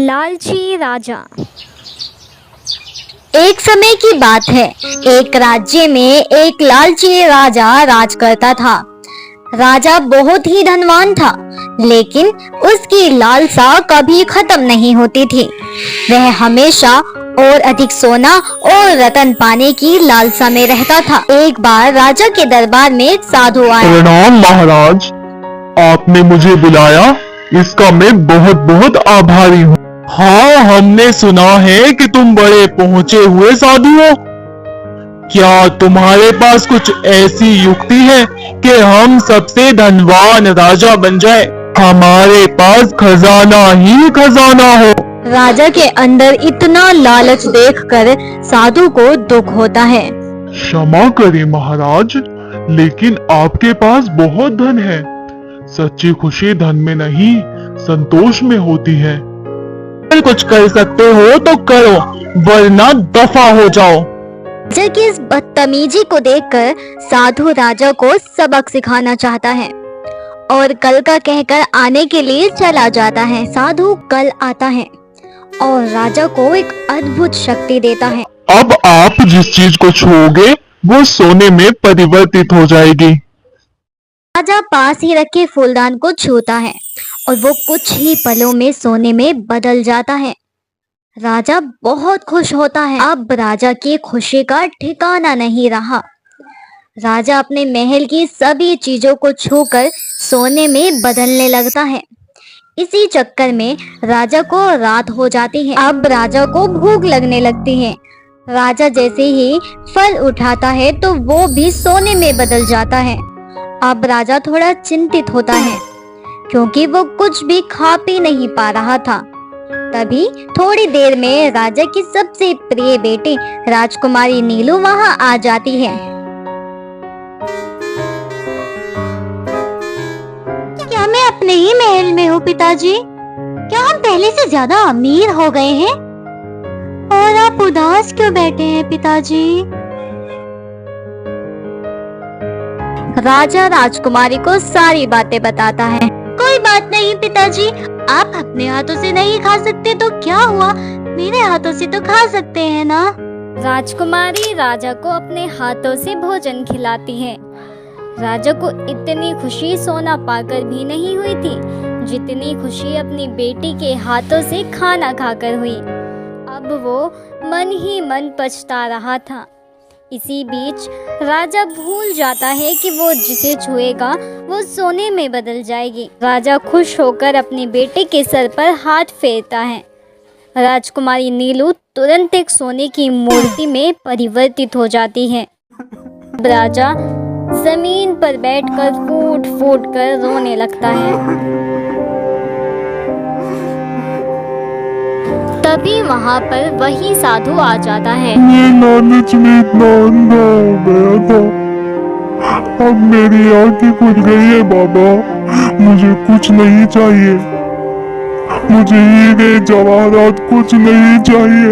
लालची राजा। एक समय की बात है, एक राज्य में एक लालची राजा राज करता था। राजा बहुत ही धनवान था, लेकिन उसकी लालसा कभी खत्म नहीं होती थी। वह हमेशा और अधिक सोना और रतन पाने की लालसा में रहता था। एक बार राजा के दरबार में एक साधु आया। प्रणाम महाराज, आपने मुझे बुलाया, इसका मैं बहुत बहुत आभारी हूँ। हाँ, हमने सुना है कि तुम बड़े पहुँचे हुए साधु हो। क्या तुम्हारे पास कुछ ऐसी युक्ति है कि हम सबसे धनवान राजा बन जाए? हमारे पास खजाना ही खजाना हो। राजा के अंदर इतना लालच देखकर साधु को दुख होता है। क्षमा करें महाराज, लेकिन आपके पास बहुत धन है। सच्ची खुशी धन में नहीं, संतोष में होती है। अगर कुछ कर सकते हो तो करो, वरना दफा हो जाओ। राजा की इस बदतमीजी को देखकर साधु राजा को सबक सिखाना चाहता है और कल का कहकर आने के लिए चला जाता है। साधु कल आता है और राजा को एक अद्भुत शक्ति देता है। अब आप जिस चीज को छूओगे वो सोने में परिवर्तित हो जाएगी। राजा पास ही रखे फूलदान को छूता है और वो कुछ ही पलों में सोने में बदल जाता है। राजा बहुत खुश होता है। अब राजा की खुशी का ठिकाना नहीं रहा। राजा अपने महल की सभी चीजों को छूकर सोने में बदलने लगता है। इसी चक्कर में राजा को रात हो जाती है। अब राजा को भूख लगने लगती है। राजा जैसे ही फल उठाता है तो वो भी सोने में बदल जाता है। अब राजा थोड़ा चिंतित होता है क्योंकि वो कुछ भी खा पी नहीं पा रहा था। तभी थोड़ी देर में राजा की सबसे प्रिय बेटी राजकुमारी नीलू वहां आ जाती है। क्या मैं अपने ही महल में हूँ पिताजी? क्या हम पहले से ज्यादा अमीर हो गए हैं? और आप उदास क्यों बैठे हैं पिताजी? राजा राजकुमारी को सारी बातें बताता है। कोई बात नहीं पिताजी, आप अपने हाथों से नहीं खा सकते तो क्या हुआ, मेरे हाथों से तो खा सकते हैं ना। राजकुमारी राजा को अपने हाथों से भोजन खिलाती है। राजा को इतनी खुशी सोना पाकर भी नहीं हुई थी जितनी खुशी अपनी बेटी के हाथों से खाना खाकर हुई। अब वो मन ही मन पछता रहा था। इसी बीच राजा भूल जाता है कि वो जिसे छुएगा वो सोने में बदल जाएगी। राजा खुश होकर अपनी बेटे के सर पर हाथ फेरता है। राजकुमारी नीलू तुरंत एक सोने की मूर्ति में परिवर्तित हो जाती है। राजा जमीन पर बैठकर फूट फूट कर रोने लगता है। तभी वहाँ पर वही साधु आ जाता है। मैं लालच में इतना अंधा हो गया था, अब मेरी आंखें खुल गई है बाबा। मुझे कुछ नहीं चाहिए, मुझे हीरे जवाहरात कुछ नहीं चाहिए।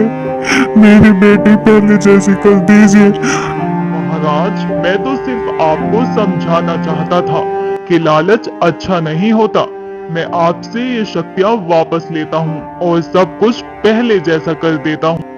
मेरी बेटी पहले जैसी कर दीजिए। महाराज, मैं तो सिर्फ आपको समझाना चाहता था कि लालच अच्छा नहीं होता। मैं आपसे ये शक्तियाँ वापस लेता हूँ और सब कुछ पहले जैसा कर देता हूँ।